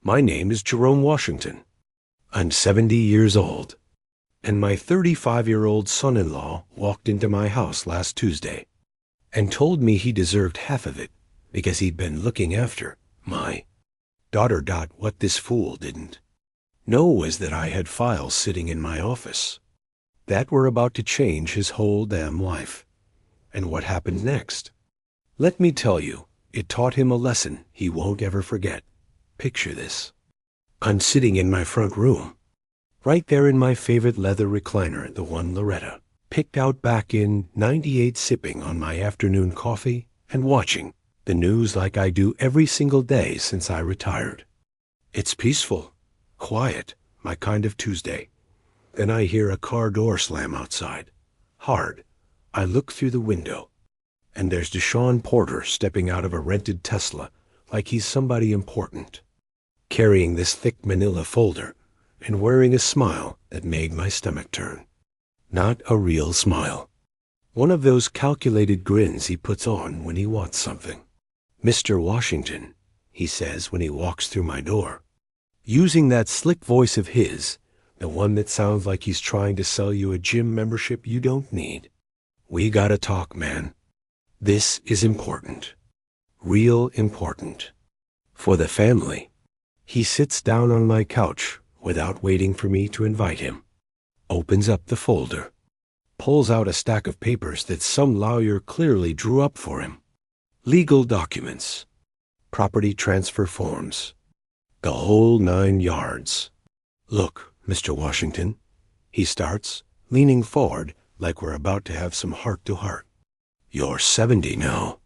My name is Jerome Washington. I'm 70 years old, and my 35-year-old son-in-law walked into my house last Tuesday and told me he deserved half of it because he'd been looking after my daughter. What this fool didn't know was that I had files sitting in my office that were about to change his whole damn life. And what happened next? Let me tell you, it taught him a lesson he won't ever forget. Picture this. I'm sitting in my front room, right there in my favorite leather recliner, the one Loretta picked out back in '98, sipping on my afternoon coffee and watching the news like I do every single day since I retired. It's peaceful, quiet, my kind of Tuesday. Then I hear a car door slam outside. Hard. I look through the window, and there's DeShawn Porter stepping out of a rented Tesla like he's somebody important, carrying this thick manila folder and wearing a smile that made my stomach turn. Not a real smile. One of those calculated grins he puts on when he wants something. "Mr. Washington," he says when he walks through my door, using that slick voice of his, the one that sounds like he's trying to sell you a gym membership you don't need. "We gotta talk, man. This is important. Real important. For the family." He sits down on my couch without waiting for me to invite him, opens up the folder, pulls out a stack of papers that some lawyer clearly drew up for him. Legal documents, property transfer forms, the whole 9 yards. "Look, Mr. Washington," he starts, leaning forward like we're about to have some heart-to-heart. "You're 70 now.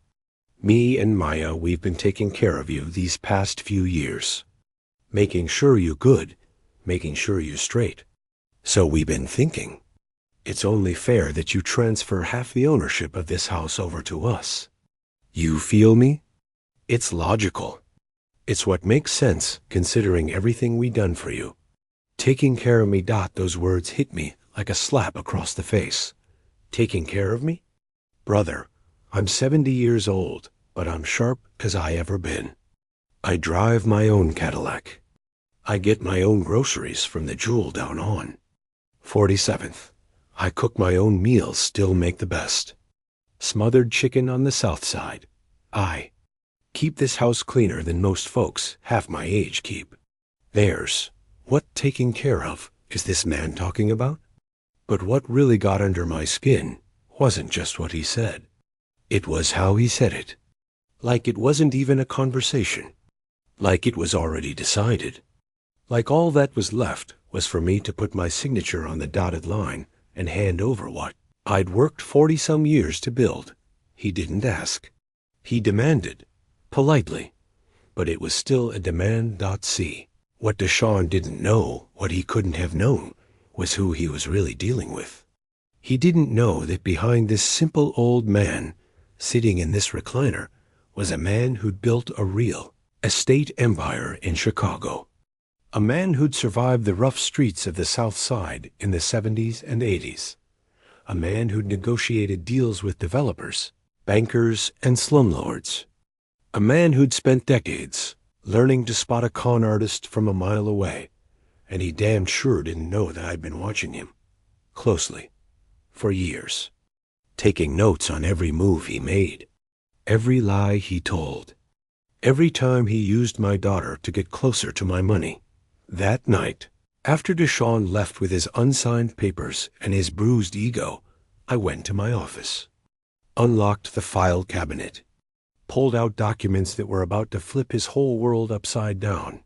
Me and Maya, we've been taking care of you these past few years, making sure you're good, making sure you're straight. So we've been thinking, it's only fair that you transfer half the ownership of this house over to us. You feel me? It's logical. It's what makes sense considering everything we done for you. Taking care of me. Those words hit me like a slap across the face. Taking care of me? Brother, I'm 70 years old, but I'm sharp as I ever been. I drive my own Cadillac. I get my own groceries from the Jewel down on 47th. I cook my own meals, still make the best. Smothered chicken on the south side. I keep this house cleaner than most folks half my age keep. There's what taking care of is this man talking about? But what really got under my skin wasn't just what he said. It was how he said it. Like it wasn't even a conversation. Like it was already decided. Like all that was left was for me to put my signature on the dotted line and hand over what I'd worked 40-some years to build. He didn't ask. He demanded, politely, but it was still a demand. See, what DeShawn didn't know, what he couldn't have known, was who he was really dealing with. He didn't know that behind this simple old man, sitting in this recliner, was a man who'd built a real estate empire in Chicago. A man who'd survived the rough streets of the South Side in the 70s and 80s. A man who'd negotiated deals with developers, bankers, and slumlords. A man who'd spent decades learning to spot a con artist from a mile away, and he damned sure didn't know that I'd been watching him closely for years, taking notes on every move he made, every lie he told, every time he used my daughter to get closer to my money. That night, after DeShawn left with his unsigned papers and his bruised ego, I went to my office, unlocked the file cabinet, pulled out documents that were about to flip his whole world upside down,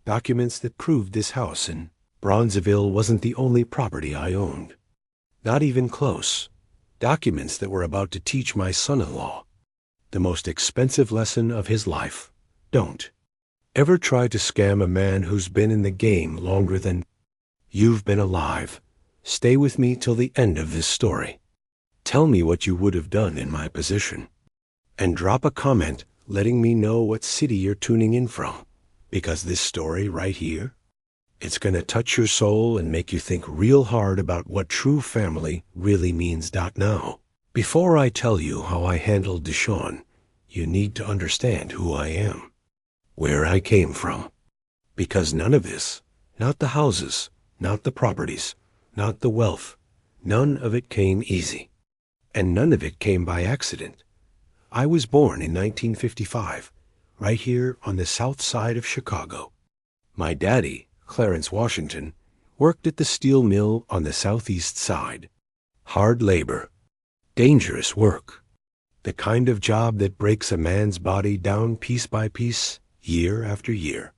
documents that proved this house in Bronzeville wasn't the only property I owned. Not even close. Documents that were about to teach my son-in-law the most expensive lesson of his life. Don't ever try to scam a man who's been in the game longer than you've been alive. Stay with me till the end of this story. Tell me what you would have done in my position. And drop a comment letting me know what city you're tuning in from. Because this story right here, it's gonna touch your soul and make you think real hard about what true family really means. Now, before I tell you how I handled DeShawn, you need to understand who I am, where I came from, Because none of this, not the houses, not the properties, not the wealth, none of it came easy. And none of it came by accident. I was born in 1955, right here on the south side of Chicago. My daddy, Clarence Washington, worked at the steel mill on the southeast side. Hard labor, dangerous work, the kind of job that breaks a man's body down piece by piece, year after year.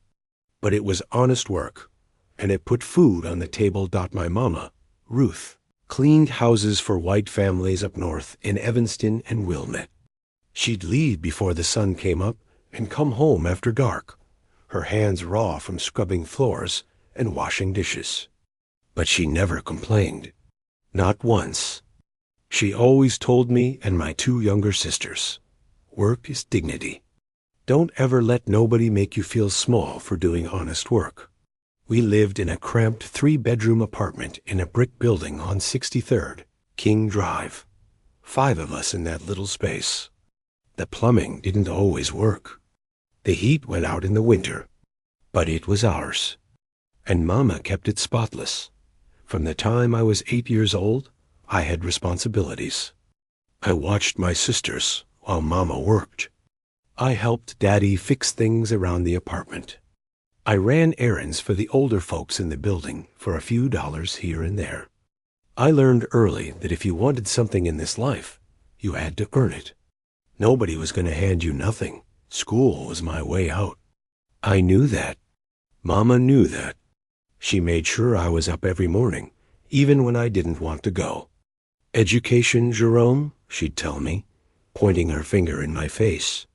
But it was honest work, and it put food on the table. My mama, Ruth, cleaned houses for white families up north in Evanston and Wilmette. She'd leave before the sun came up and come home after dark, her hands raw from scrubbing floors and washing dishes. But she never complained. Not once. She always told me and my two younger sisters, work is dignity. Don't ever let nobody make you feel small for doing honest work. We lived in a cramped 3-bedroom apartment in a brick building on 63rd, King Drive. 5 of us in that little space. The plumbing didn't always work. The heat went out in the winter, but it was ours. And Mama kept it spotless. From the time I was 8 years old, I had responsibilities. I watched my sisters while Mama worked. I helped Daddy fix things around the apartment. I ran errands for the older folks in the building for a few dollars here and there. I learned early that if you wanted something in this life, you had to earn it. Nobody was going to hand you nothing. School was my way out. I knew that. Mama knew that. She made sure I was up every morning, even when I didn't want to go. Education, Jerome, she'd tell me, pointing her finger in my face.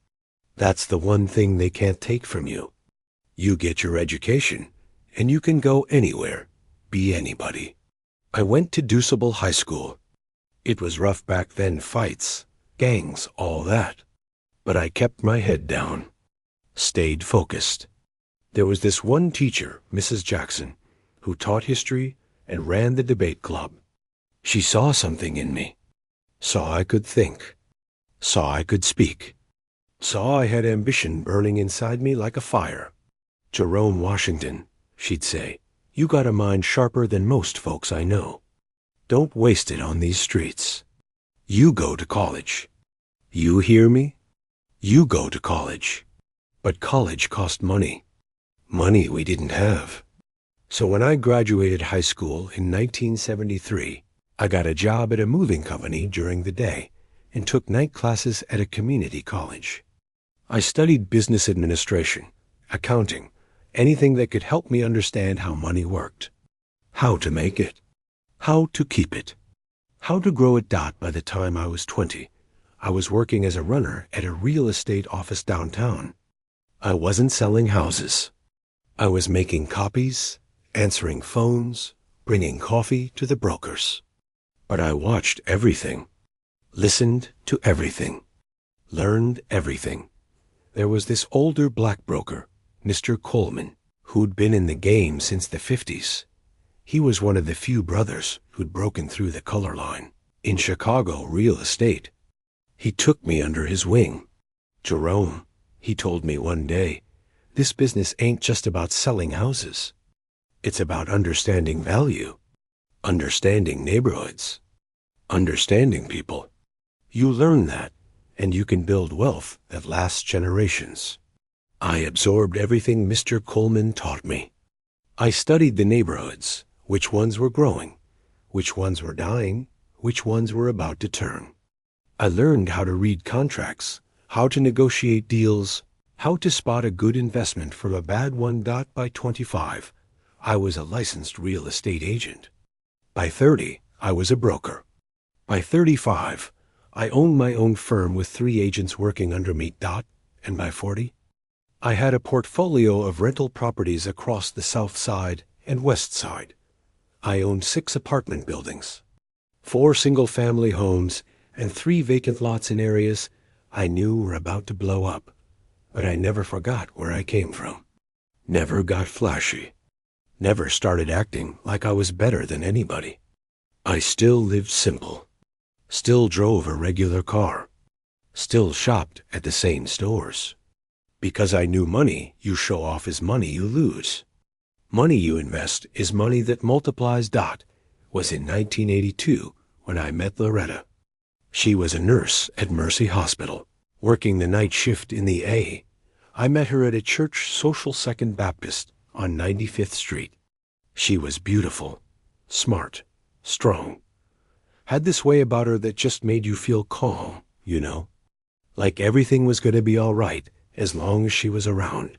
That's the one thing they can't take from you. You get your education, and you can go anywhere, be anybody. I went to Deuceable High School. It was rough back then, fights, gangs, all that. But I kept my head down, stayed focused. There was this one teacher, Mrs. Jackson, who taught history and ran the debate club. She saw something in me, saw I could think, saw I could speak, saw I had ambition burning inside me like a fire. Jerome Washington, she'd say, you got a mind sharper than most folks I know. Don't waste it on these streets. You go to college. You hear me? You go to college. But college cost money. Money we didn't have. So when I graduated high school in 1973, I got a job at a moving company during the day and took night classes at a community college. I studied business administration, accounting, anything that could help me understand how money worked, how to make it, how to keep it, how to grow it. By the time I was 20, I was working as a runner at a real estate office downtown. I wasn't selling houses. I was making copies, answering phones, bringing coffee to the brokers. But I watched everything, listened to everything, learned everything. There was this older black broker, Mr. Coleman, who'd been in the game since the 50s. He was one of the few brothers who'd broken through the color line in Chicago real estate. He took me under his wing. Jerome, he told me one day, this business ain't just about selling houses. It's about understanding value, understanding neighborhoods, understanding people. You learn that, and you can build wealth that lasts generations. I absorbed everything Mr. Coleman taught me. I studied the neighborhoods, which ones were growing, which ones were dying, which ones were about to turn. I learned how to read contracts, how to negotiate deals, how to spot a good investment from a bad one. By 25, I was a licensed real estate agent. By 30, I was a broker. By 35, I owned my own firm with 3 agents working under me. And by 40, I had a portfolio of rental properties across the South Side and West Side. I owned 6 apartment buildings, 4 single-family homes, and 3 vacant lots in areas I knew were about to blow up. But I never forgot where I came from. Never got flashy. Never started acting like I was better than anybody. I still lived simple. Still drove a regular car. Still shopped at the same stores. Because I knew money you show off is money you lose. Money you invest is money that multiplies. Was in 1982 when I met Loretta. She was a nurse at Mercy Hospital, working the night shift in the A. I met her at a church, Social Second Baptist, on 95th Street. She was beautiful, smart, strong. Had this way about her that just made you feel calm, you know. Like everything was going to be all right as long as she was around.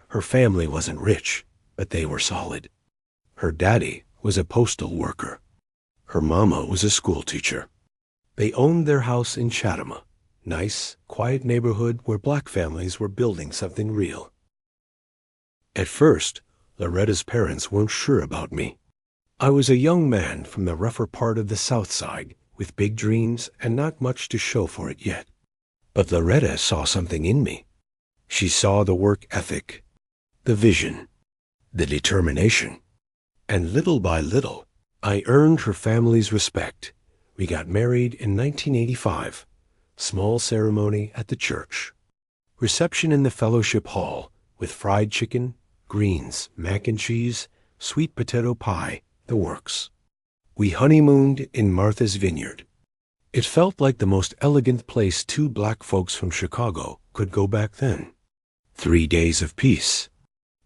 Her family wasn't rich, but they were solid. Her daddy was a postal worker. Her mama was a school teacher. They owned their house in Chatham, nice, quiet neighborhood where black families were building something real. At first, Loretta's parents weren't sure about me. I was a young man from the rougher part of the South Side with big dreams and not much to show for it yet. But Loretta saw something in me. She saw the work ethic, the vision, the determination. And little by little, I earned her family's respect. We got married in 1985. Small ceremony at the church. Reception in the fellowship hall with fried chicken, greens, mac and cheese, sweet potato pie, the works. We honeymooned in Martha's Vineyard. It felt like the most elegant place two black folks from Chicago could go back then. 3 days of peace.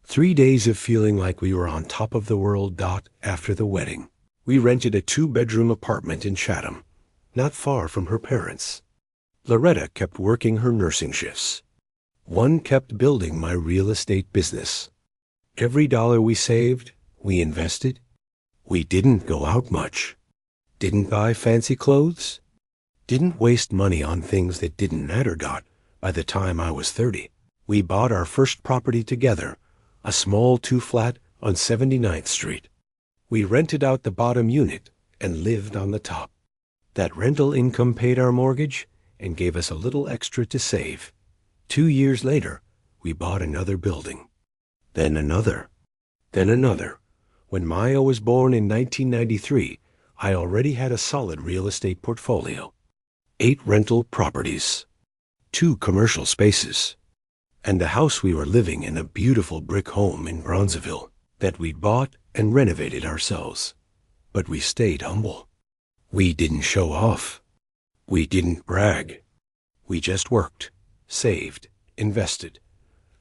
3 days of feeling like we were on top of the world. After the wedding, we rented a 2-bedroom apartment in Chatham, not far from her parents. Loretta kept working her nursing shifts. One kept building my real estate business. Every dollar we saved, we invested. We didn't go out much. Didn't buy fancy clothes. Didn't waste money on things that didn't matter. By the time I was 30, we bought our first property together, a small 2-flat on 79th Street. We rented out the bottom unit and lived on the top. That rental income paid our mortgage and gave us a little extra to save. 2 years later, we bought another building. Then another. Then another. When Maya was born in 1993, I already had a solid real estate portfolio. 8 rental properties, 2 commercial spaces, and a house we were living in, a beautiful brick home in Bronzeville that we bought and renovated ourselves. But we stayed humble. We didn't show off. We didn't brag. We just worked, saved, invested,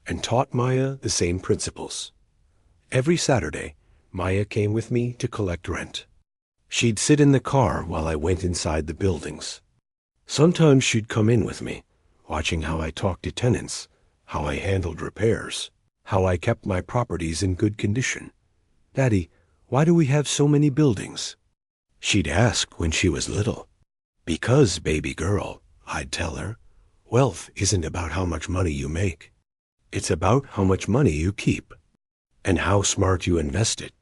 and taught Maya the same principles. Every Saturday, Maya came with me to collect rent. She'd sit in the car while I went inside the buildings. Sometimes she'd come in with me, watching how I talked to tenants, how I handled repairs, how I kept my properties in good condition. "Daddy, why do we have so many buildings?" She'd ask when she was little. "Because, baby girl," I'd tell her, "wealth isn't about how much money you make. It's about how much money you keep, and how smart you invest it."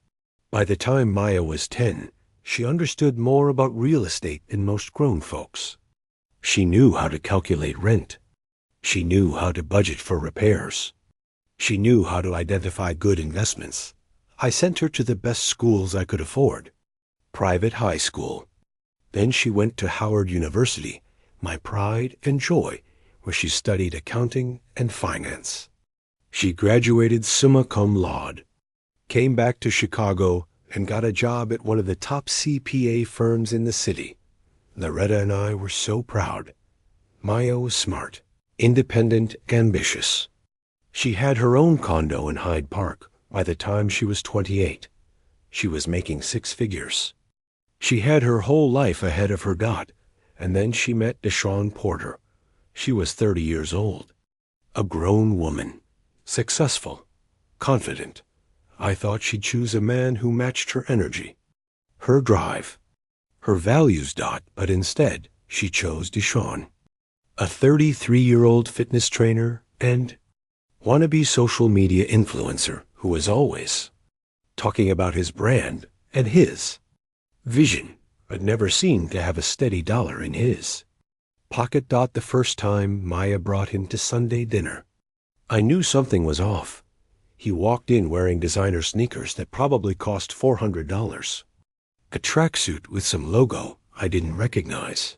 By the time Maya was 10, she understood more about real estate than most grown folks. She knew how to calculate rent. She knew how to budget for repairs. She knew how to identify good investments. I sent her to the best schools I could afford. Private high school. Then she went to Howard University, my pride and joy, where she studied accounting and finance. She graduated summa cum laude, came back to Chicago, and got a job at one of the top CPA firms in the city. Loretta and I were so proud. Maya was smart, independent, ambitious. She had her own condo in Hyde Park by the time she was 28. She was making 6 figures. She had her whole life ahead of her. And then she met DeShawn Porter. She was 30 years old. A grown woman. Successful. Confident. I thought she'd choose a man who matched her energy, her drive, her values. But instead, she chose DeShawn. A 33-year-old fitness trainer and wannabe social media influencer who was always talking about his brand and his vision, but never seemed to have a steady dollar in his pocket. The first time Maya brought him to Sunday dinner, I knew something was off. He walked in wearing designer sneakers that probably cost $400, a tracksuit with some logo I didn't recognize,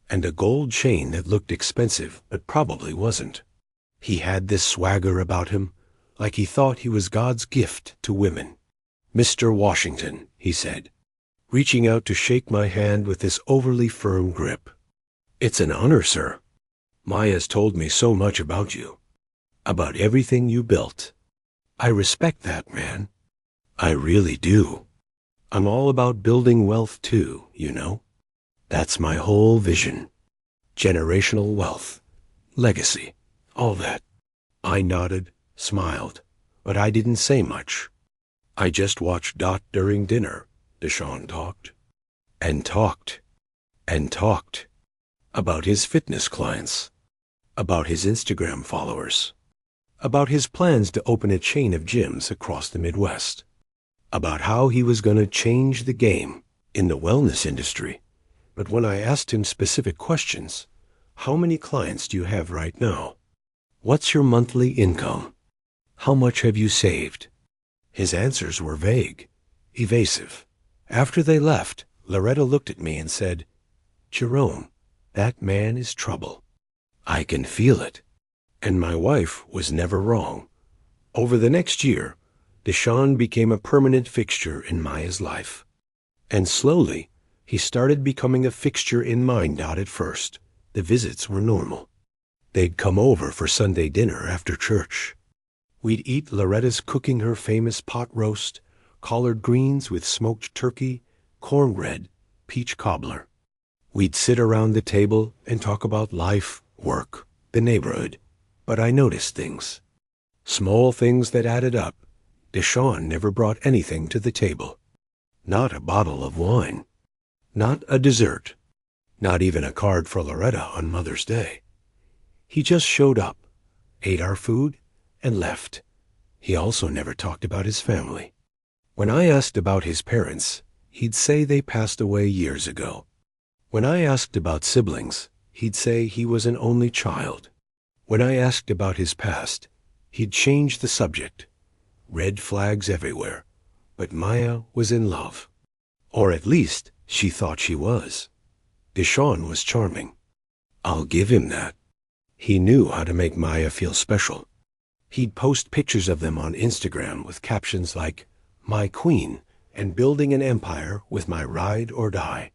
and a gold chain that looked expensive but probably wasn't. He had this swagger about him, like he thought he was God's gift to women. "Mr. Washington," he said, reaching out to shake my hand with this overly firm grip. "It's an honor, sir. Maya's told me so much about you, about everything you built. I respect that, man. I really do. I'm all about building wealth too, you know. That's my whole vision. Generational wealth, legacy, all that." I nodded, smiled, but I didn't say much. I just watched Dot during dinner. DeShawn talked, and talked, and talked about his fitness clients, about his Instagram followers, about his plans to open a chain of gyms across the Midwest, about how he was going to change the game in the wellness industry. But when I asked him specific questions, how many clients do you have right now? What's your monthly income? How much have you saved? His answers were vague, evasive. After they left, Loretta looked at me and said, "Jerome, that man is trouble. I can feel it." And my wife was never wrong. Over the next year, DeShawn became a permanent fixture in Maya's life. And slowly, he started becoming a fixture in mine. Not at first. The visits were normal. They'd come over for Sunday dinner after church. We'd eat Loretta's cooking her famous pot roast, collard greens with smoked turkey, cornbread, peach cobbler. We'd sit around the table and talk about life, work, the neighborhood. But I noticed things. Small things that added up. DeShawn never brought anything to the table. Not a bottle of wine. Not a dessert. Not even a card for Loretta on Mother's Day. He just showed up, ate our food, and left. He also never talked about his family. When I asked about his parents, he'd say they passed away years ago. When I asked about siblings, he'd say he was an only child. When I asked about his past, he'd change the subject. Red flags everywhere. But Maya was in love. Or at least, she thought she was. DeShawn was charming. I'll give him that. He knew how to make Maya feel special. He'd post pictures of them on Instagram with captions like, "My queen," and "Building an empire with my ride or die."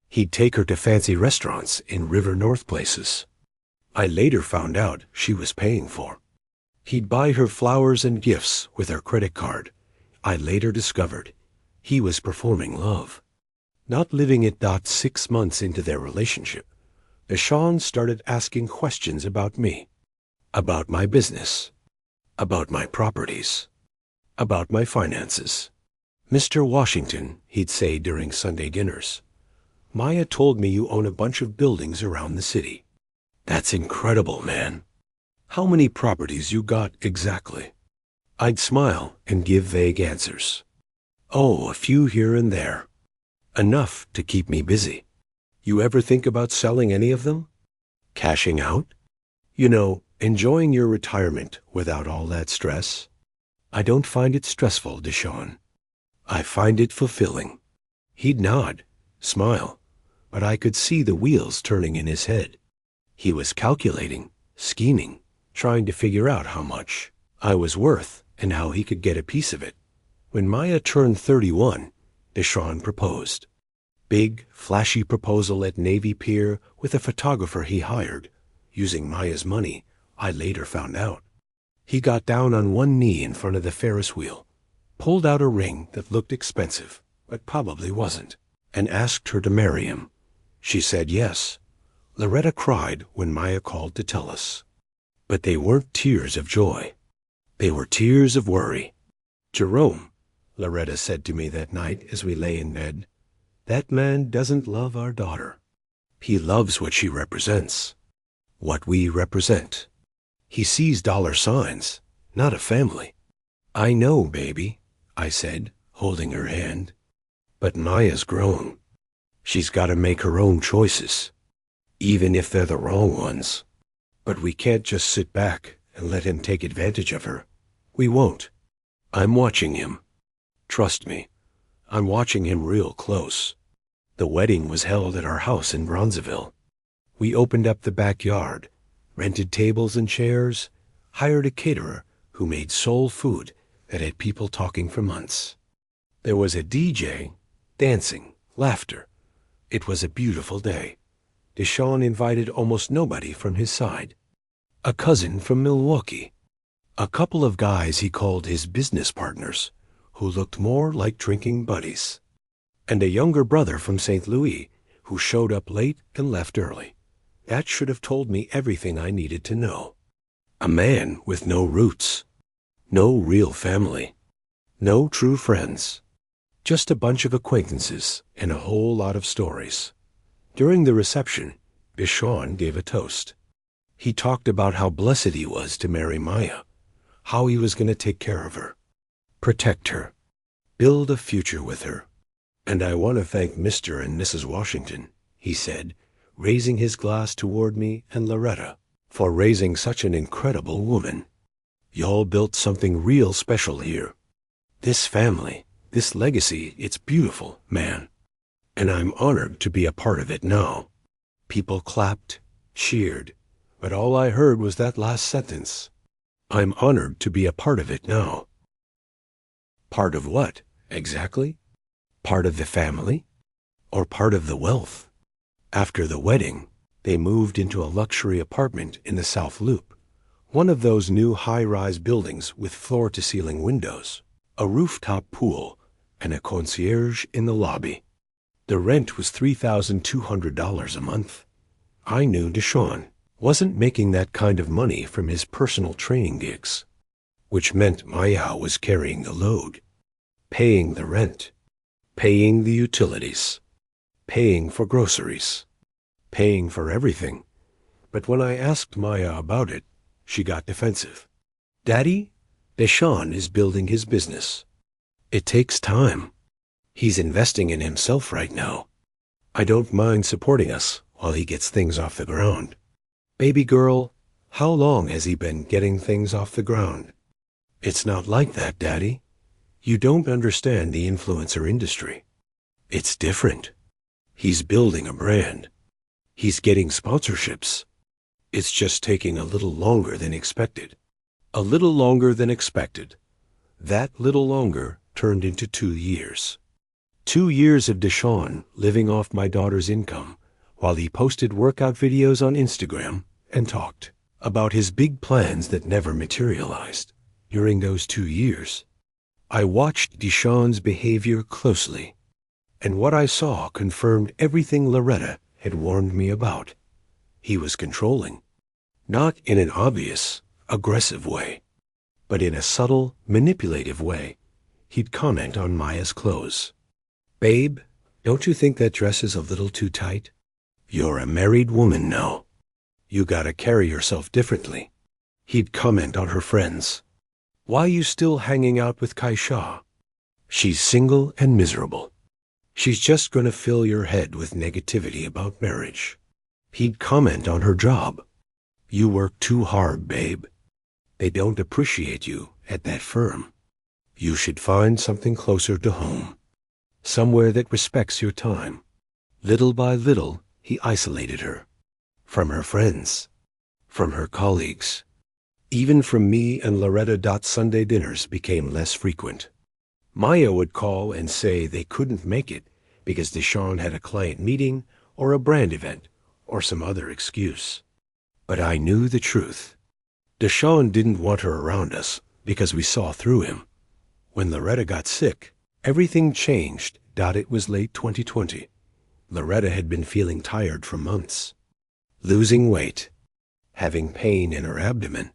He'd take her to fancy restaurants in River North places. I later found out she was paying for. He'd buy her flowers and gifts with her credit card. I later discovered he was performing love. Not living it. 6 months into their relationship, DeShawn started asking questions about me, about my business, about my properties, about my finances. "Mr. Washington," he'd say during Sunday dinners, "Maya told me you own a bunch of buildings around the city. That's incredible, man. How many properties you got exactly?" I'd smile and give vague answers. "Oh, a few here and there. Enough to keep me busy." "You ever think about selling any of them? Cashing out? You know, enjoying your retirement without all that stress?" "I don't find it stressful, DeShawn. I find it fulfilling." He'd nod, smile, but I could see the wheels turning in his head. He was calculating, scheming, trying to figure out how much I was worth and how he could get a piece of it. When Maya turned 31, DeShawn proposed. Big, flashy proposal at Navy Pier with a photographer he hired, using Maya's money, I later found out. He got down on one knee in front of the Ferris wheel, pulled out a ring that looked expensive, but probably wasn't, and asked her to marry him. She said yes. Loretta cried when Maya called to tell us. But they weren't tears of joy. They were tears of worry. "Jerome," Loretta said to me that night as we lay in bed, "that man doesn't love our daughter. He loves what she represents, what we represent. He sees dollar signs, not a family." "I know, baby," I said, holding her hand. "But Maya's grown. She's got to make her own choices, even if they're the wrong ones. But we can't just sit back and let him take advantage of her. We won't. I'm watching him. Trust me, I'm watching him real close." The wedding was held at our house in Bronzeville. We opened up the backyard, rented tables and chairs, hired a caterer who made soul food that had people talking for months. There was a DJ, dancing, laughter. It was a beautiful day. DeShawn invited almost nobody from his side. A cousin from Milwaukee. A couple of guys he called his business partners, who looked more like drinking buddies. And a younger brother from St. Louis, who showed up late and left early. That should have told me everything I needed to know. A man with no roots. No real family. No true friends. Just a bunch of acquaintances and a whole lot of stories. During the reception, DeShawn gave a toast. He talked about how blessed he was to marry Maya, how he was going to take care of her, protect her, build a future with her. And I want to thank Mr. and Mrs. Washington, he said, raising his glass toward me and Loretta, for raising such an incredible woman. Y'all built something real special here. This family, this legacy, it's beautiful, man. And I'm honored to be a part of it now. People clapped, cheered, but all I heard was that last sentence. I'm honored to be a part of it now. Part of what, exactly? Part of the family? Or part of the wealth? After the wedding, they moved into a luxury apartment in the South Loop, one of those new high-rise buildings with floor-to-ceiling windows, a rooftop pool, and a concierge in the lobby. The rent was $3,200 a month. I knew DeShawn wasn't making that kind of money from his personal training gigs, which meant Maya was carrying the load, paying the rent, paying the utilities, paying for groceries, paying for everything. But when I asked Maya about it, she got defensive. Daddy, DeShawn is building his business. It takes time. He's investing in himself right now. I don't mind supporting us while he gets things off the ground. Baby girl, how long has he been getting things off the ground? It's not like that, Daddy. You don't understand the influencer industry. It's different. He's building a brand. He's getting sponsorships. It's just taking a little longer than expected. A little longer than expected. That little longer turned into 2 years. 2 years of DeShawn living off my daughter's income while he posted workout videos on Instagram and talked about his big plans that never materialized. During those 2 years, I watched DeShawn's behavior closely, and what I saw confirmed everything Loretta had warned me about. He was controlling, not in an obvious, aggressive way, but in a subtle, manipulative way. He'd comment on Maya's clothes. Babe, don't you think that dress is a little too tight? You're a married woman now. You gotta carry yourself differently. He'd comment on her friends. Why you still hanging out with Kaisha? She's single and miserable. She's just gonna fill your head with negativity about marriage. He'd comment on her job. You work too hard, babe. They don't appreciate you at that firm. You should find something closer to home. Somewhere that respects your time. Little by little, he isolated her. From her friends. From her colleagues. Even from me and Loretta. Sunday dinners became less frequent. Maya would call and say they couldn't make it because DeShawn had a client meeting or a brand event or some other excuse. But I knew the truth. DeShawn didn't want her around us because we saw through him. When Loretta got sick, everything changed. It was late 2020. Loretta had been feeling tired for months. Losing weight. Having pain in her abdomen.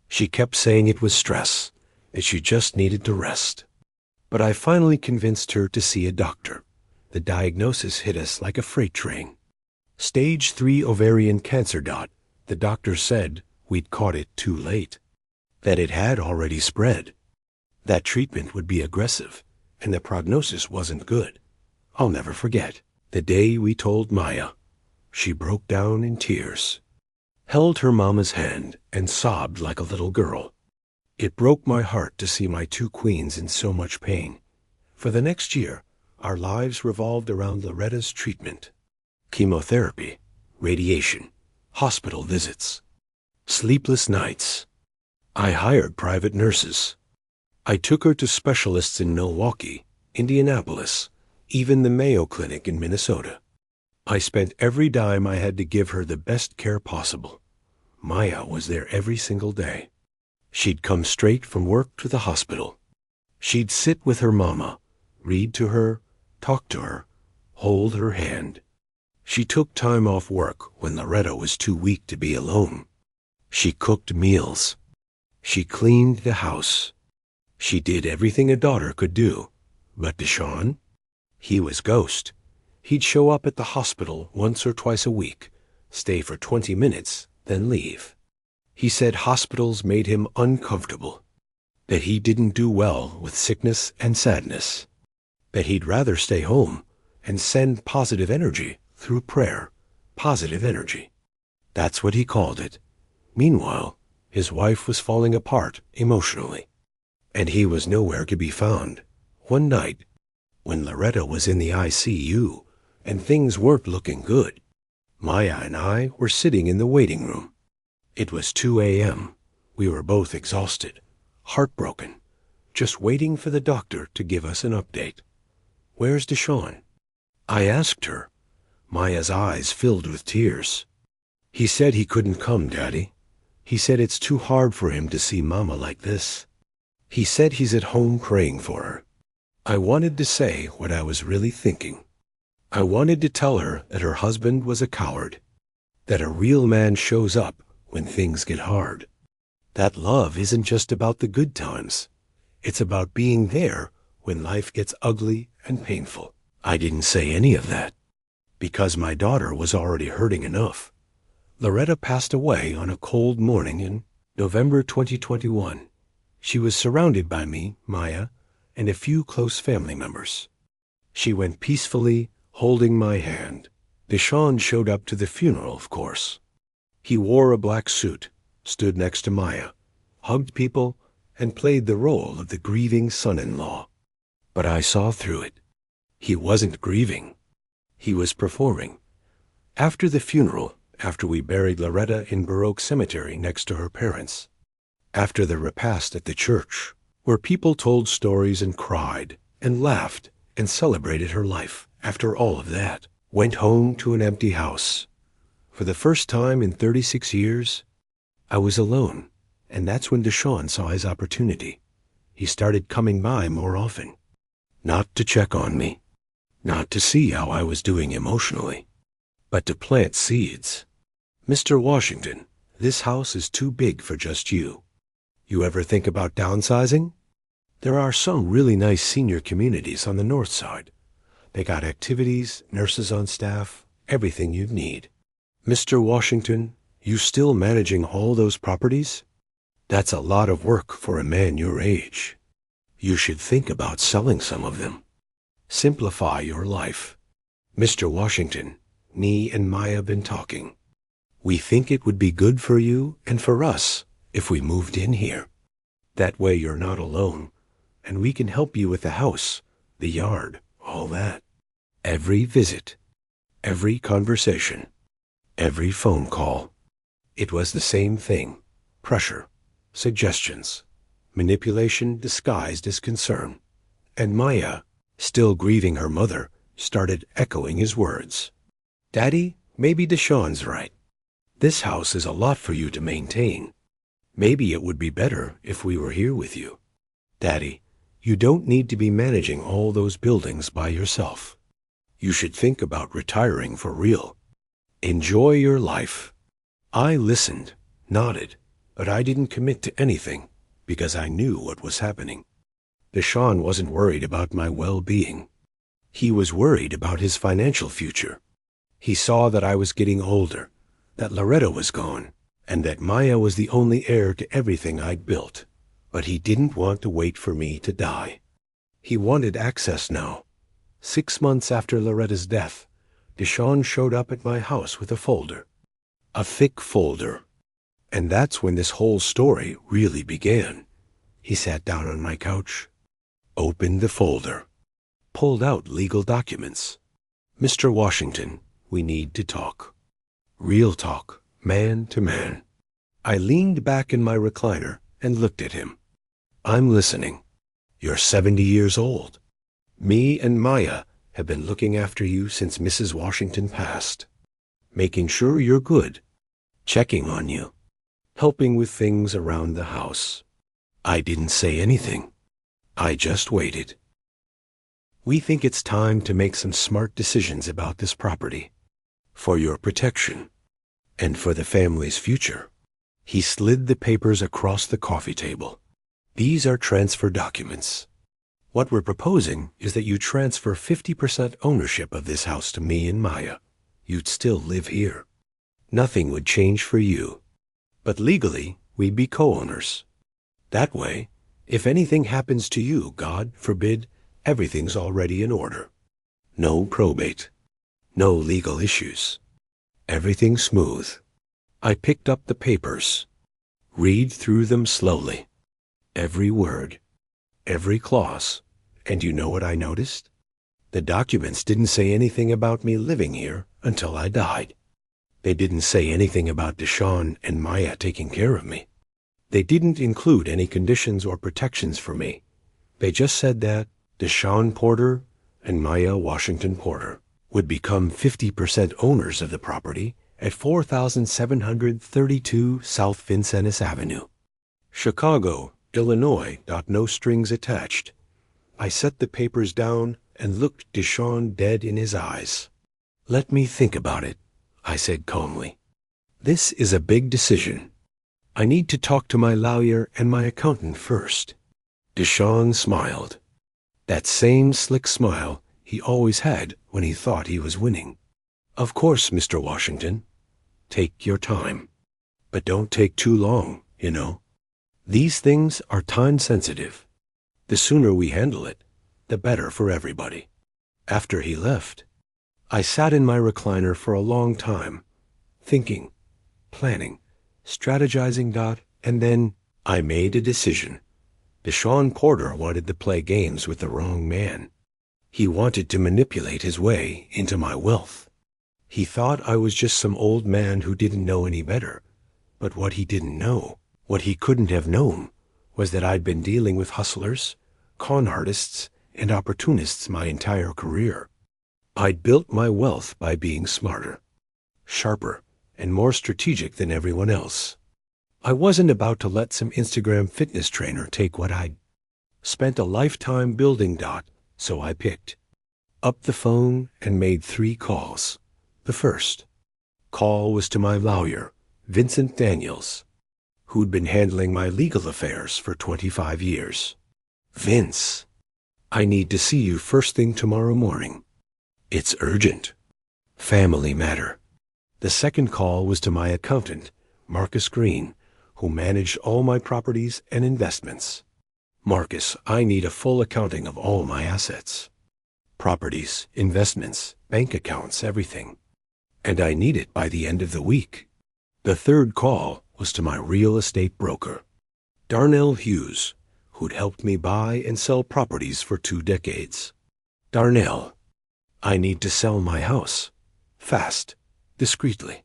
She kept saying it was stress, that she just needed to rest. But I finally convinced her to see a doctor. The diagnosis hit us like a freight train. Stage 3 ovarian cancer. The doctor said we'd caught it too late. That it had already spread. That treatment would be aggressive, and the prognosis wasn't good. I'll never forget the day we told Maya. She broke down in tears, held her mama's hand, and sobbed like a little girl. It broke my heart to see my 2 queens in so much pain. For the next year, our lives revolved around Loretta's treatment. Chemotherapy, radiation, hospital visits, sleepless nights. I hired private nurses. I took her to specialists in Milwaukee, Indianapolis, even the Mayo Clinic in Minnesota. I spent every dime I had to give her the best care possible. Maya was there every single day. She'd come straight from work to the hospital. She'd sit with her mama, read to her, talk to her, hold her hand. She took time off work when Loretta was too weak to be alone. She cooked meals. She cleaned the house. She did everything a daughter could do. But DeShawn? He was ghost. He'd show up at the hospital once or twice a week, stay for 20 minutes, then leave. He said hospitals made him uncomfortable, that he didn't do well with sickness and sadness, that he'd rather stay home and send positive energy through prayer. Positive energy. That's what he called it. Meanwhile, his wife was falling apart emotionally, and he was nowhere to be found. One night, when Loretta was in the ICU and things weren't looking good, Maya and I were sitting in the waiting room. It was 2 a.m. We were both exhausted, heartbroken, just waiting for the doctor to give us an update. "Where's DeShawn?" I asked her. Maya's eyes filled with tears. "He said he couldn't come, Daddy. He said it's too hard for him to see Mama like this. He said he's at home praying for her." I wanted to say what I was really thinking. I wanted to tell her that her husband was a coward, that a real man shows up when things get hard, that love isn't just about the good times. It's about being there when life gets ugly and painful. I didn't say any of that, because my daughter was already hurting enough. Loretta passed away on a cold morning in November 2021. She was surrounded by me, Maya, and a few close family members. She went peacefully, holding my hand. DeShawn showed up to the funeral, of course. He wore a black suit, stood next to Maya, hugged people, and played the role of the grieving son-in-law. But I saw through it. He wasn't grieving. He was performing. After the funeral, after we buried Loretta in Baroque Cemetery next to her parents, after the repast at the church, where people told stories and cried and laughed and celebrated her life, after all of that, went home to an empty house. For the first time in 36 years, I was alone, and that's when DeShawn saw his opportunity. He started coming by more often, not to check on me, not to see how I was doing emotionally, but to plant seeds. "Mr. Washington, this house is too big for just you. You ever think about downsizing? There are some really nice senior communities on the north side. They got activities, nurses on staff, everything you'd need. Mr. Washington, you still managing all those properties? That's a lot of work for a man your age. You should think about selling some of them. Simplify your life. Mr. Washington, me and Maya have been talking. We think it would be good for you and for us if we moved in here. That way you're not alone, and we can help you with the house, the yard, all that. Every visit, every conversation, every phone call. It was the same thing. Pressure, suggestions, manipulation disguised as concern. And Maya, still grieving her mother, started echoing his words. "Daddy, maybe DeShawn's right. This house is a lot for you to maintain. Maybe it would be better if we were here with you. Daddy, you don't need to be managing all those buildings by yourself. You should think about retiring for real. Enjoy your life." I listened, nodded, but I didn't commit to anything because I knew what was happening. DeShawn wasn't worried about my well-being. He was worried about his financial future. He saw that I was getting older, that Loretta was gone, and that Maya was the only heir to everything I'd built. But he didn't want to wait for me to die. He wanted access now. 6 months after Loretta's death, DeShawn showed up at my house with a folder. A thick folder. And that's when this whole story really began. He sat down on my couch, opened the folder, pulled out legal documents. "Mr. Washington, we need to talk. Real talk, man to man." I leaned back in my recliner and looked at him. "I'm listening. You're 70 years old. Me and Maya have been looking after you since Mrs. Washington passed, making sure you're good, checking on you, helping with things around the house." I didn't say anything. I just waited. "We think it's time to make some smart decisions about this property, for your protection, and for the family's future." He slid the papers across the coffee table. "These are transfer documents. What we're proposing is that you transfer 50% ownership of this house to me and Maya. You'd still live here. Nothing would change for you. But legally, we'd be co-owners. That way, if anything happens to you, God forbid, everything's already in order. No probate. No legal issues. Everything smooth." I picked up the papers. Read through them slowly. Every word. Every clause. And you know what I noticed? The documents didn't say anything about me living here until I died. They didn't say anything about DeShawn and Maya taking care of me. They didn't include any conditions or protections for me. They just said that DeShawn Porter and Maya Washington Porter would become 50% owners of the property at 4732 South Vincennes Avenue, Chicago, Illinois. No strings attached. I set the papers down and looked DeShawn dead in his eyes. "Let me think about it," I said calmly. "This is a big decision. I need to talk to my lawyer and my accountant first." DeShawn smiled. That same slick smile he always had when he thought he was winning. "Of course, Mr. Washington. Take your time. But don't take too long, you know. These things are time sensitive. The sooner we handle it, the better for everybody." After he left, I sat in my recliner for a long time, thinking, planning, strategizing. And then I made a decision. DeShawn Porter wanted to play games with the wrong man. He wanted to manipulate his way into my wealth. He thought I was just some old man who didn't know any better. But what he didn't know, what he couldn't have known, was that I'd been dealing with hustlers, con artists, and opportunists my entire career. I'd built my wealth by being smarter, sharper, and more strategic than everyone else. I wasn't about to let some Instagram fitness trainer take what I'd spent a lifetime building. So I picked up the phone and made 3 calls. The first call was to my lawyer, Vincent Daniels, who'd been handling my legal affairs for 25 years. "Vince, I need to see you first thing tomorrow morning. It's urgent. Family matter." The second call was to my accountant, Marcus Green, who managed all my properties and investments. "Marcus, I need a full accounting of all my assets. Properties, investments, bank accounts, everything. And I need it by the end of the week." The third call was to my real estate broker, Darnell Hughes, who'd helped me buy and sell properties for 2 decades. "Darnell, I need to sell my house. Fast, discreetly.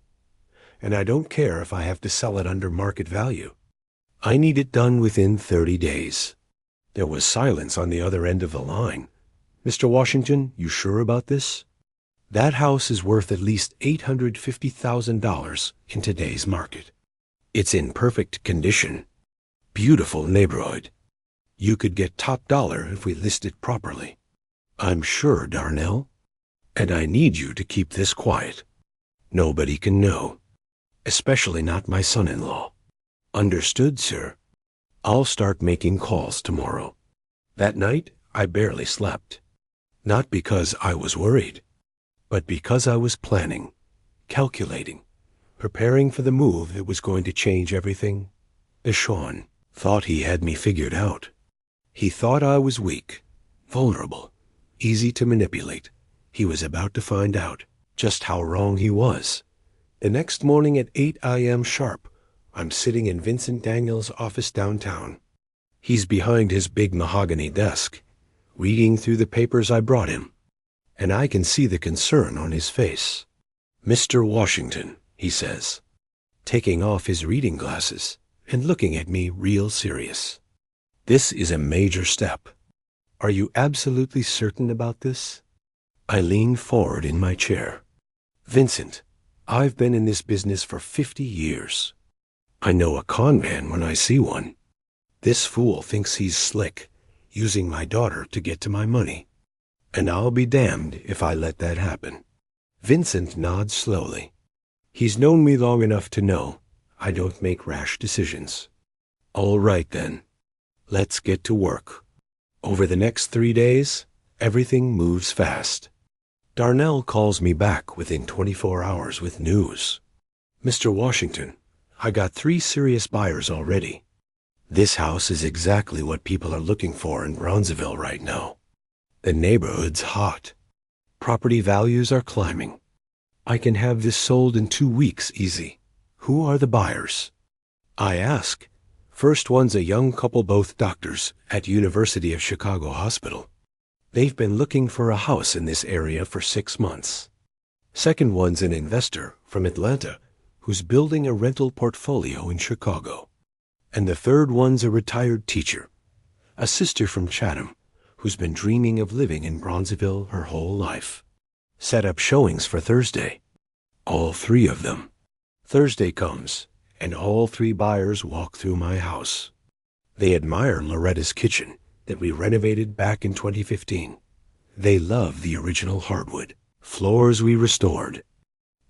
And I don't care if I have to sell it under market value. I need it done within 30 days. There was silence on the other end of the line. "Mr. Washington, you sure about this? That house is worth at least $850,000 in today's market. It's in perfect condition. Beautiful neighborhood. You could get top dollar if we list it properly." "I'm sure, Darnell. And I need you to keep this quiet. Nobody can know. Especially not my son-in-law." "Understood, sir. I'll start making calls tomorrow." That night, I barely slept. Not because I was worried, but because I was planning, calculating, preparing for the move that was going to change everything. DeShawn thought he had me figured out. He thought I was weak, vulnerable, easy to manipulate. He was about to find out just how wrong he was. The next morning at 8 a.m. sharp, I'm sitting in Vincent Daniels' office downtown. He's behind his big mahogany desk, reading through the papers I brought him, and I can see the concern on his face. "Mr. Washington," he says, taking off his reading glasses and looking at me real serious. This is a major step. Are you absolutely certain about this? I lean forward in my chair. Vincent, I've been in this business for 50 years. I know a con man when I see one. This fool thinks he's slick, using my daughter to get to my money. And I'll be damned if I let that happen. Vincent nods slowly. He's known me long enough to know I don't make rash decisions. All right then. Let's get to work. Over the next 3 days, everything moves fast. Darnell calls me back within 24 hours with news. Mr. Washington, I got 3 serious buyers already. This house is exactly what people are looking for in Bronzeville right now. The neighborhood's hot. Property values are climbing. I can have this sold in 2 weeks easy. Who are the buyers? I ask. First one's a young couple, both doctors, at University of Chicago Hospital. They've been looking for a house in this area for 6 months. Second one's an investor from Atlanta who's building a rental portfolio in Chicago. And the third one's a retired teacher, a sister from Chatham, who's been dreaming of living in Bronzeville her whole life. Set up showings for Thursday. All 3 of them. Thursday comes, and all 3 buyers walk through my house. They admire Loretta's kitchen that we renovated back in 2015. They love the original hardwood floors we restored.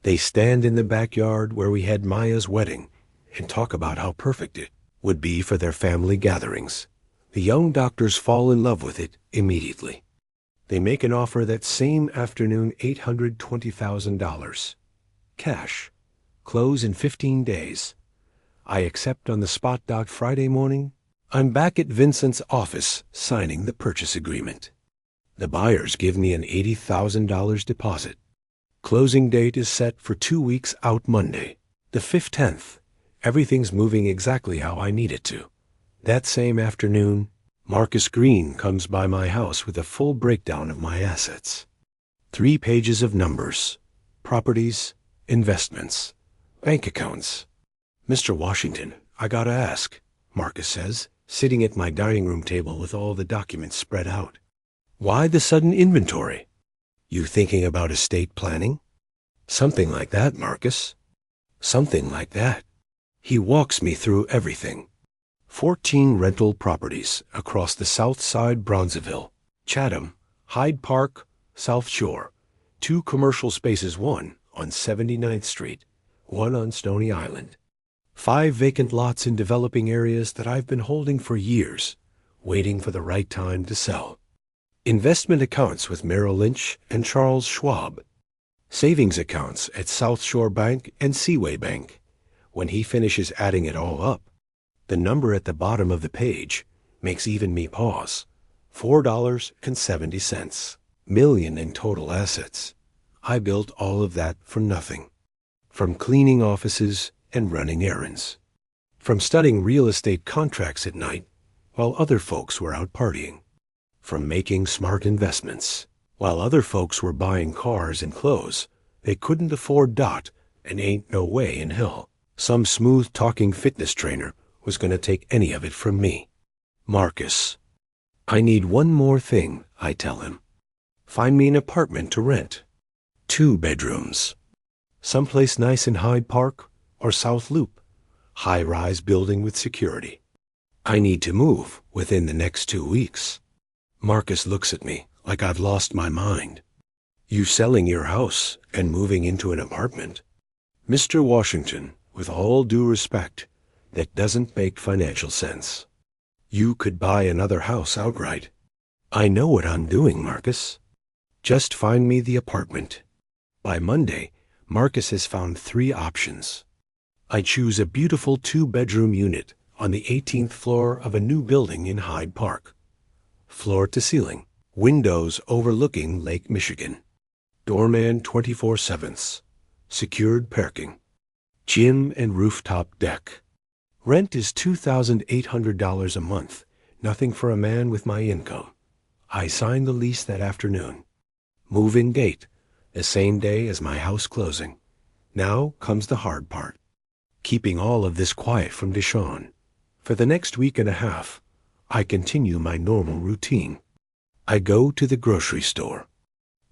They stand in the backyard where we had Maya's wedding and talk about how perfect it would be for their family gatherings. The young doctors fall in love with it immediately. They make an offer that same afternoon, $820,000. Cash. Close in 15 days. I accept on the spot. Friday morning, I'm back at Vincent's office signing the purchase agreement. The buyers give me an $80,000 deposit. Closing date is set for 2 weeks out Monday, the 15th. Everything's moving exactly how I need it to. That same afternoon, Marcus Green comes by my house with a full breakdown of my assets. 3 pages of numbers, properties, investments, bank accounts. Mr. Washington, I gotta ask, Marcus says, sitting at my dining room table with all the documents spread out. Why the sudden inventory? You thinking about estate planning? Something like that, Marcus. Something like that. He walks me through everything. 14 rental properties across the South Side, Bronzeville, Chatham, Hyde Park, South Shore. 2 commercial spaces, 1 on 79th Street, 1 on Stony Island. 5 vacant lots in developing areas that I've been holding for years, waiting for the right time to sell. Investment accounts with Merrill Lynch and Charles Schwab. Savings accounts at South Shore Bank and Seaway Bank. When he finishes adding it all up, the number at the bottom of the page makes even me pause. $4.70 million in total assets. I built all of that for nothing. From cleaning offices and running errands. From studying real estate contracts at night while other folks were out partying. From making smart investments while other folks were buying cars and clothes they couldn't afford. And ain't no way in hell some smooth-talking fitness trainer was going to take any of it from me. Marcus, I need one more thing, I tell him. Find me an apartment to rent. 2 bedrooms. Someplace nice in Hyde Park or South Loop. High-rise building with security. I need to move within the next 2 weeks. Marcus looks at me like I've lost my mind. You selling your house and moving into an apartment? Mr. Washington, with all due respect, that doesn't make financial sense. You could buy another house outright. I know what I'm doing, Marcus. Just find me the apartment. By Monday, Marcus has found 3 options. I choose a beautiful 2-bedroom unit on the 18th floor of a new building in Hyde Park. Floor to ceiling, windows overlooking Lake Michigan. Doorman 24/7. Secured parking. Gym and rooftop deck. Rent is $2,800 a month, nothing for a man with my income. I signed the lease that afternoon. Move-in date, the same day as my house closing. Now comes the hard part. keeping all of this quiet from DeShawn. For the next week and a half, I continue my normal routine. I go to the grocery store.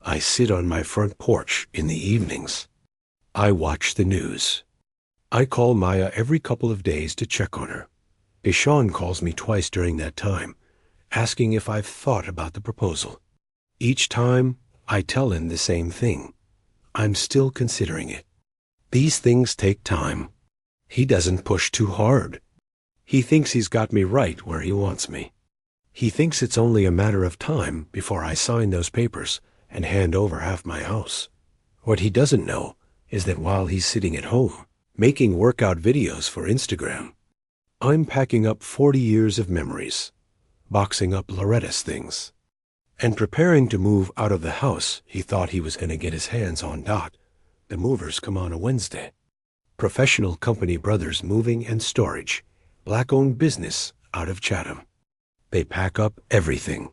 I sit on my front porch in the evenings. I watch the news. I call Maya every couple of days to check on her. DeShawn calls me twice during that time, asking if I've thought about the proposal. Each time, I tell him the same thing. I'm still considering it. These things take time. He doesn't push too hard. He thinks he's got me right where he wants me. He thinks it's only a matter of time before I sign those papers and hand over half my house. What he doesn't know is that while he's sitting at home, making workout videos for Instagram, I'm packing up 40 years of memories, boxing up Loretta's things, and preparing to move out of the house he thought he was going to get his hands on. The movers come on a Wednesday. Professional company brothers moving and storage, black-owned business out of Chatham. They pack up everything.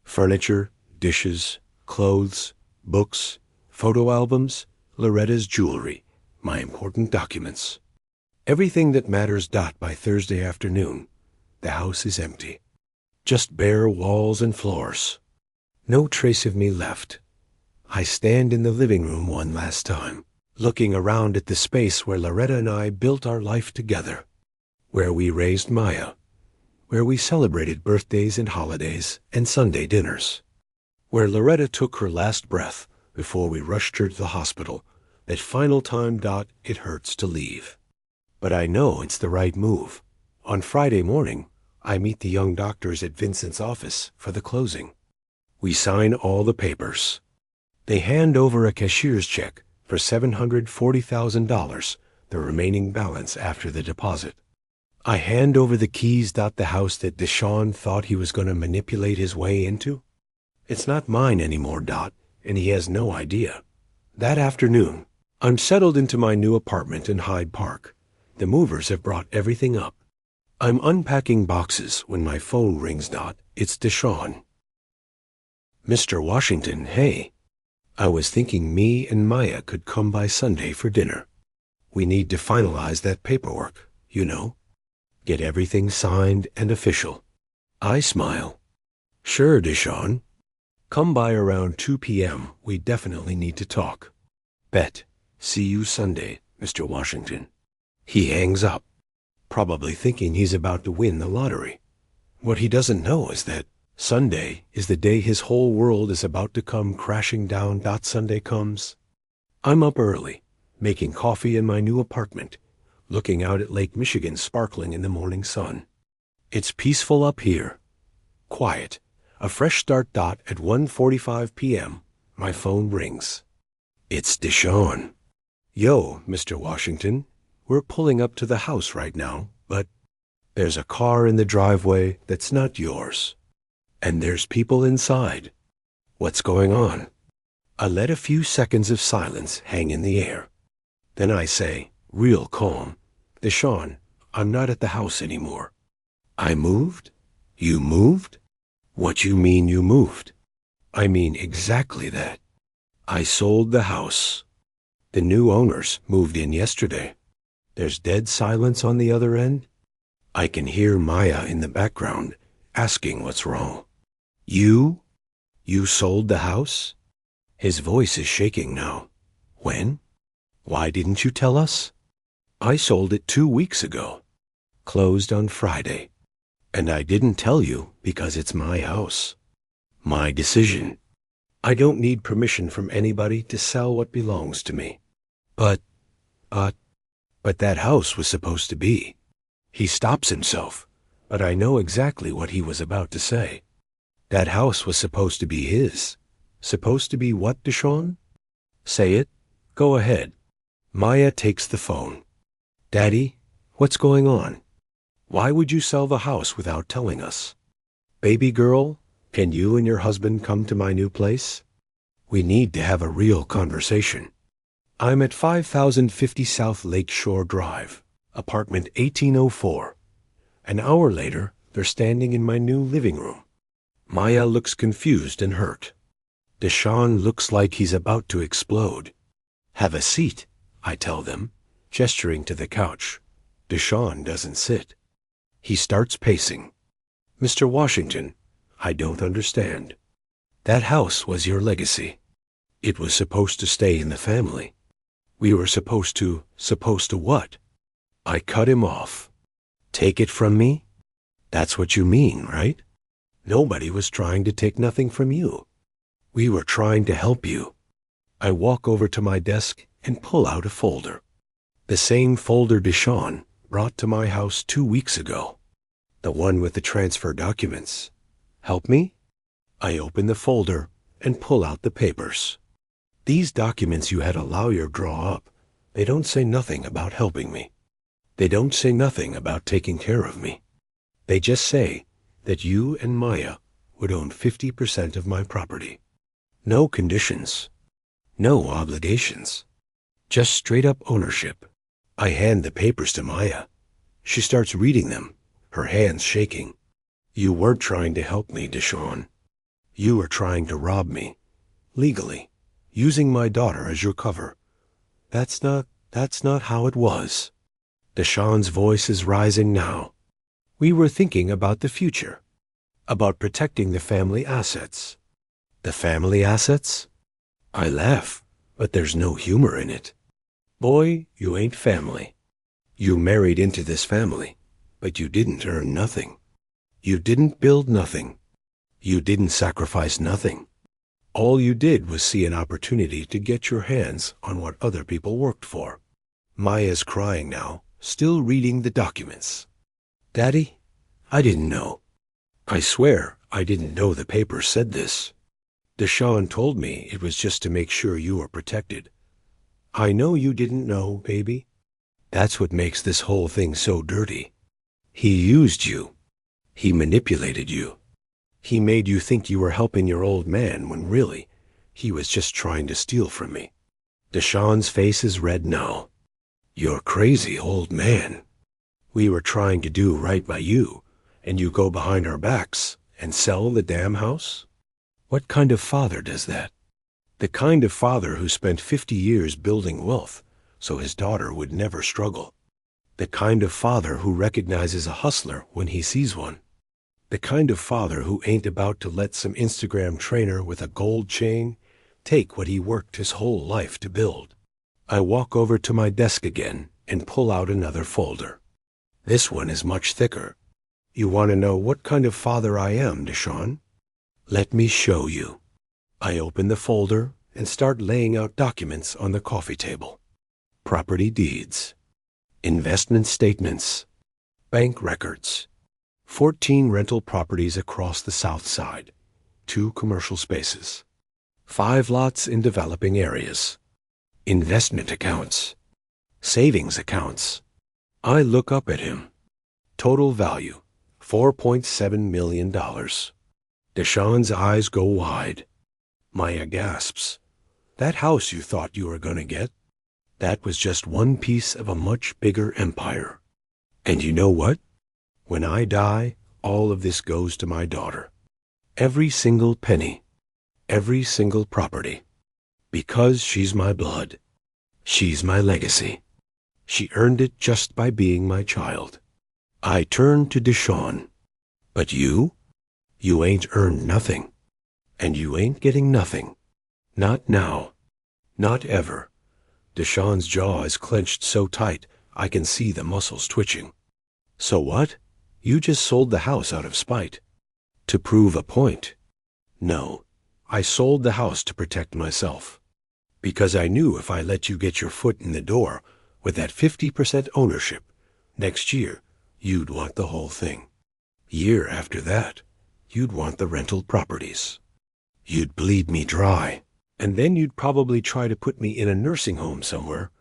Furniture, dishes, clothes, books, photo albums, Loretta's jewelry, my important documents. Everything that matters. By Thursday afternoon, the house is empty. Just bare walls and floors. No trace of me left. I stand in the living room one last time, looking around at the space where Loretta and I built our life together, where we raised Maya, where we celebrated birthdays and holidays and Sunday dinners, where Loretta took her last breath before we rushed her to the hospital. That final time. It hurts to leave. But I know it's the right move. On Friday morning, I meet the young doctors at Vincent's office for the closing. We sign all the papers. They hand over a cashier's check for $740,000, the remaining balance after the deposit. I hand over the keys. The house that DeShawn thought he was going to manipulate his way into. It's not mine anymore. And he has no idea. That afternoon, I'm settled into my new apartment in Hyde Park. The movers have brought everything up. I'm unpacking boxes when my phone rings. It's DeShawn. Mr. Washington, hey. I was thinking me and Maya could come by Sunday for dinner. We need to finalize that paperwork, Get everything signed and official. I smile. Sure, DeShawn. Come by around 2 p.m. We definitely need to talk. Bet. See you Sunday, Mr. Washington. He hangs up, probably thinking he's about to win the lottery. What he doesn't know is that Sunday is the day his whole world is about to come crashing down. Sunday comes. I'm up early, making coffee in my new apartment, looking out at Lake Michigan sparkling in the morning sun. It's peaceful up here. Quiet. A fresh start. At 1:45 p.m., my phone rings. It's DeShawn. Yo, Mr. Washington, we're pulling up to the house right now, but there's a car in the driveway that's not yours. And there's people inside. What's going on? I let a few seconds of silence hang in the air. Then I say, real calm, DeShawn, I'm not at the house anymore. I moved? You moved? What you mean you moved? I mean exactly that. I sold the house. The new owners moved in yesterday. There's dead silence on the other end. I can hear Maya in the background asking what's wrong. You sold the house? His voice is shaking now. When? Why didn't you tell us? I sold it 2 weeks ago. Closed on Friday. And I didn't tell you because it's my house. My decision. I don't need permission from anybody to sell what belongs to me. But that house was supposed to be. He stops himself, but I know exactly what he was about to say. That house was supposed to be his. Supposed to be what, DeShawn? Say it. Go ahead. Maya takes the phone. Daddy, what's going on? Why would you sell the house without telling us? Baby girl, can you and your husband come to my new place? We need to have a real conversation. I'm at 5050 South Lakeshore Drive, apartment 1804. An hour later, they're standing in my new living room. Maya looks confused and hurt. DeShawn looks like he's about to explode. Have a seat, I tell them. Gesturing to the couch, DeShawn doesn't sit. He starts pacing. Mr. Washington, I don't understand. That house was your legacy. It was supposed to stay in the family. We were supposed to what? I cut him off. Take it from me? That's what you mean, right? Nobody was trying to take nothing from you. We were trying to help you. I walk over to my desk and pull out a folder. The same folder DeShawn brought to my house 2 weeks ago. The one with the transfer documents. Help me? I open the folder and pull out the papers. These documents you had a lawyer draw up, they don't say nothing about helping me. They don't say nothing about taking care of me. They just say that you and Maya would own 50% of my property. No conditions. No obligations. Just straight up ownership. I hand the papers to Maya. She starts reading them, her hands shaking. You weren't trying to help me, DeShawn. You were trying to rob me. Legally. Using my daughter as your cover. That's not how it was. DeShawn's voice is rising now. We were thinking about the future. About protecting the family assets. The family assets? I laugh, but there's no humor in it. Boy, you ain't family. You married into this family, but you didn't earn nothing. You didn't build nothing. You didn't sacrifice nothing. All you did was see an opportunity to get your hands on what other people worked for. Maya's crying now, still reading the documents. Daddy, I didn't know. I swear I didn't know the paper said this. DeShawn told me it was just to make sure you were protected. I know you didn't know, baby. That's what makes this whole thing so dirty. He used you. He manipulated you. He made you think you were helping your old man when really he was just trying to steal from me. DeShawn's face is red now. You're crazy, old man. We were trying to do right by you, and you go behind our backs and sell the damn house? What kind of father does that? The kind of father who spent 50 years building wealth so his daughter would never struggle. The kind of father who recognizes a hustler when he sees one. The kind of father who ain't about to let some Instagram trainer with a gold chain take what he worked his whole life to build. I walk over to my desk again and pull out another folder. This one is much thicker. You want to know what kind of father I am, DeShawn? Let me show you. I open the folder and start laying out documents on the coffee table. Property deeds. Investment statements. Bank records. 14 rental properties across the south side. 2 commercial spaces. 5 lots in developing areas. Investment accounts. Savings accounts. I look up at him. Total value, $4.7 million. DeShawn's eyes go wide. Maya gasps. That house you thought you were going to get? That was just one piece of a much bigger empire. And you know what? When I die, all of this goes to my daughter. Every single penny. Every single property. Because she's my blood. She's my legacy. She earned it just by being my child. I turn to DeShawn. But you? You ain't earned nothing. And you ain't getting nothing. Not now. Not ever. DeShawn's jaw is clenched so tight I can see the muscles twitching. So what? You just sold the house out of spite. To prove a point. No, I sold the house to protect myself. Because I knew if I let you get your foot in the door with that 50% ownership, next year you'd want the whole thing. Year after that, you'd want the rental properties. You'd bleed me dry, and then you'd probably try to put me in a nursing home somewhere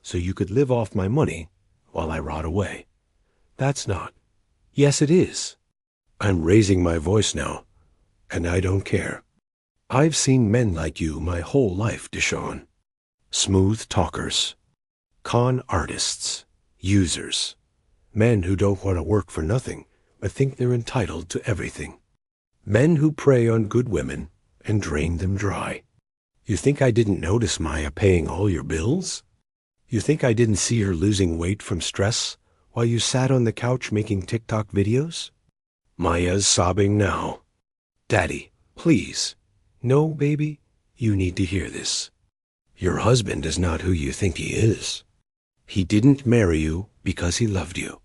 so you could live off my money while I rot away. That's not. Yes, it is. I'm raising my voice now, and I don't care. I've seen men like you my whole life, DeShawn. Smooth talkers. Con artists. Users. Men who don't want to work for nothing, but think they're entitled to everything. Men who prey on good women and drain them dry. You think I didn't notice Maya paying all your bills? You think I didn't see her losing weight from stress while you sat on the couch making TikTok videos? Maya's sobbing now. Daddy, please. No, baby, you need to hear this. Your husband is not who you think he is. He didn't marry you because he loved you.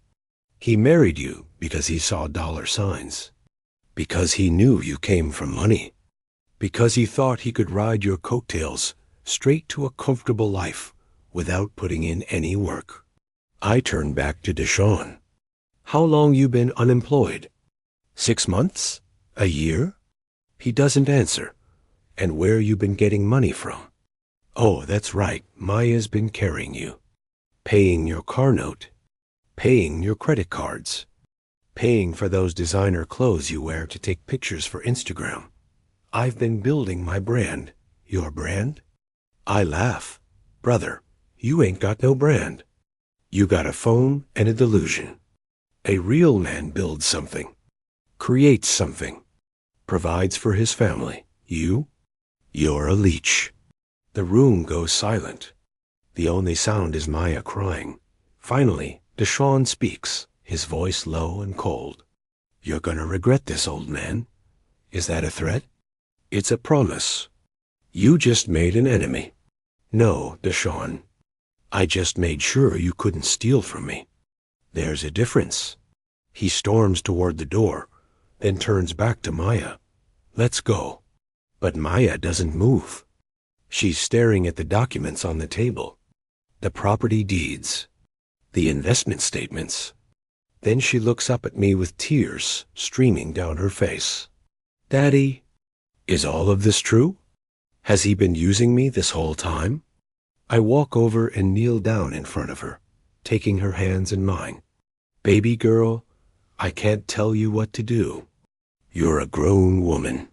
He married you because he saw dollar signs. Because he knew you came from money. Because he thought he could ride your coattails straight to a comfortable life without putting in any work. I turned back to DeShawn. How long you been unemployed? 6 months? A year? He doesn't answer. And where you been getting money from? Oh, that's right, Maya's been carrying you. Paying your car note. Paying your credit cards. Paying for those designer clothes you wear to take pictures for Instagram. I've been building my brand. Your brand? I laugh. Brother, you ain't got no brand. You got a phone and a delusion. A real man builds something. Creates something. Provides for his family. You're a leech. The room goes silent. The only sound is Maya crying. Finally, DeShawn speaks, his voice low and cold. You're gonna regret this, old man. Is that a threat? It's a promise. You just made an enemy. No, DeShawn. I just made sure you couldn't steal from me. There's a difference. He storms toward the door, then turns back to Maya. Let's go. But Maya doesn't move. She's staring at the documents on the table. The property deeds. The investment statements. Then she looks up at me with tears streaming down her face. Daddy, is all of this true? Has he been using me this whole time? I walk over and kneel down in front of her, taking her hands in mine. Baby girl, I can't tell you what to do. You're a grown woman.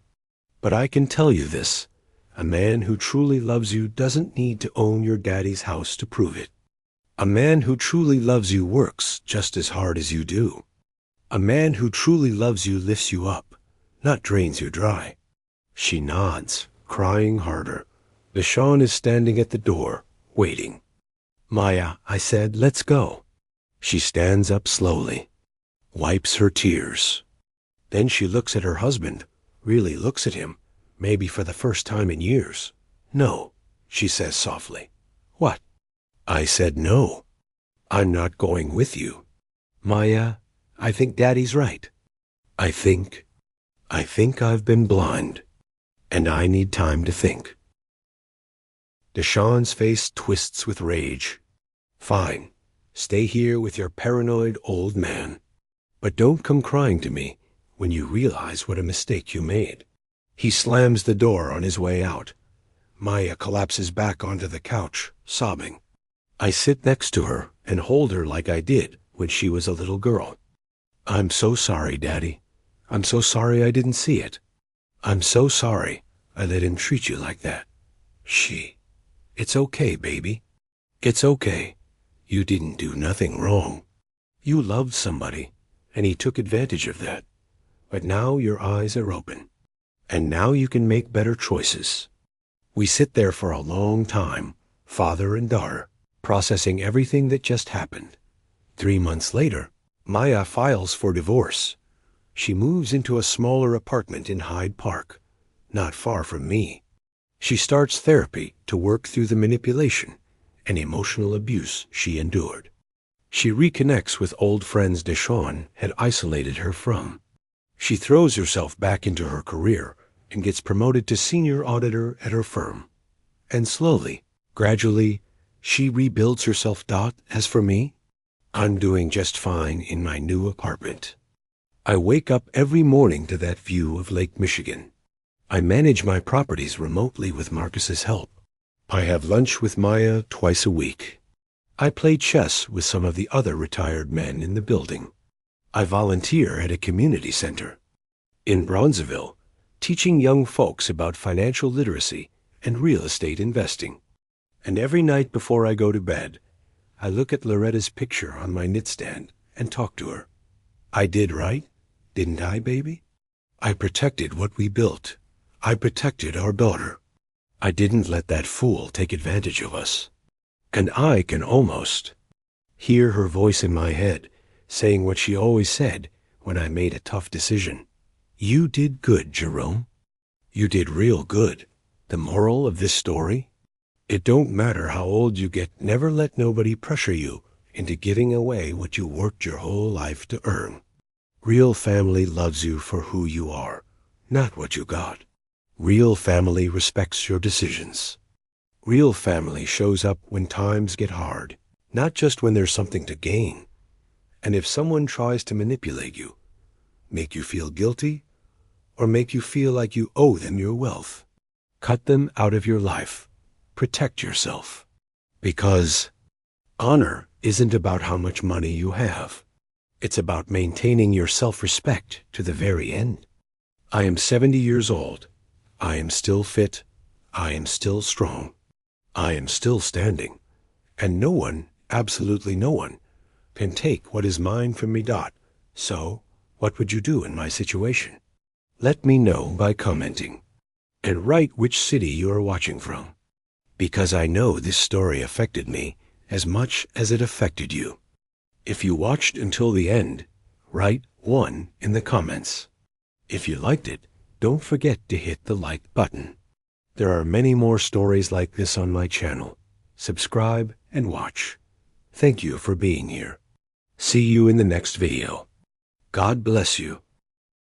But I can tell you this. A man who truly loves you doesn't need to own your daddy's house to prove it. A man who truly loves you works just as hard as you do. A man who truly loves you lifts you up, not drains you dry. She nods, crying harder. DeShawn is standing at the door, waiting. Maya, I said, let's go. She stands up slowly, wipes her tears. Then she looks at her husband, really looks at him, maybe for the first time in years. No, she says softly. What? I said no. I'm not going with you. Maya, I think Daddy's right. I think I've been blind, and I need time to think. DeShawn's face twists with rage. Fine, stay here with your paranoid old man. But don't come crying to me when you realize what a mistake you made. He slams the door on his way out. Maya collapses back onto the couch, sobbing. I sit next to her and hold her like I did when she was a little girl. I'm so sorry, Daddy. I'm so sorry I didn't see it. I'm so sorry I let him treat you like that. It's okay, baby. It's okay. You didn't do nothing wrong. You loved somebody, and he took advantage of that. But now your eyes are open, and now you can make better choices. We sit there for a long time, father and daughter, processing everything that just happened. 3 months later, Maya files for divorce. She moves into a smaller apartment in Hyde Park, not far from me. She starts therapy to work through the manipulation and emotional abuse she endured. She reconnects with old friends DeShawn had isolated her from. She throws herself back into her career and gets promoted to senior auditor at her firm. And slowly, gradually, she rebuilds herself. As for me, I'm doing just fine in my new apartment. I wake up every morning to that view of Lake Michigan. I manage my properties remotely with Marcus's help. I have lunch with Maya twice a week. I play chess with some of the other retired men in the building. I volunteer at a community center in Bronzeville, teaching young folks about financial literacy and real estate investing. And every night before I go to bed, I look at Loretta's picture on my nightstand and talk to her. I did right, didn't I, baby? I protected what we built. I protected our daughter. I didn't let that fool take advantage of us. And I can almost hear her voice in my head, saying what she always said when I made a tough decision. You did good, Jerome. You did real good. The moral of this story? It don't matter how old you get, never let nobody pressure you into giving away what you worked your whole life to earn. Real family loves you for who you are, not what you got. Real family respects your decisions. Real family shows up when times get hard, not just when there's something to gain. And if someone tries to manipulate you, make you feel guilty, or make you feel like you owe them your wealth, cut them out of your life. Protect yourself. Because honor isn't about how much money you have. It's about maintaining your self-respect to the very end. I am 70 years old. I am still fit. I am still strong. I am still standing. And no one, absolutely no one, can take what is mine from me. So, what would you do in my situation? Let me know by commenting. And write which city you are watching from. Because I know this story affected me as much as it affected you. If you watched until the end, write 1 in the comments. If you liked it, don't forget to hit the like button. There are many more stories like this on my channel. Subscribe and watch. Thank you for being here. See you in the next video. God bless you.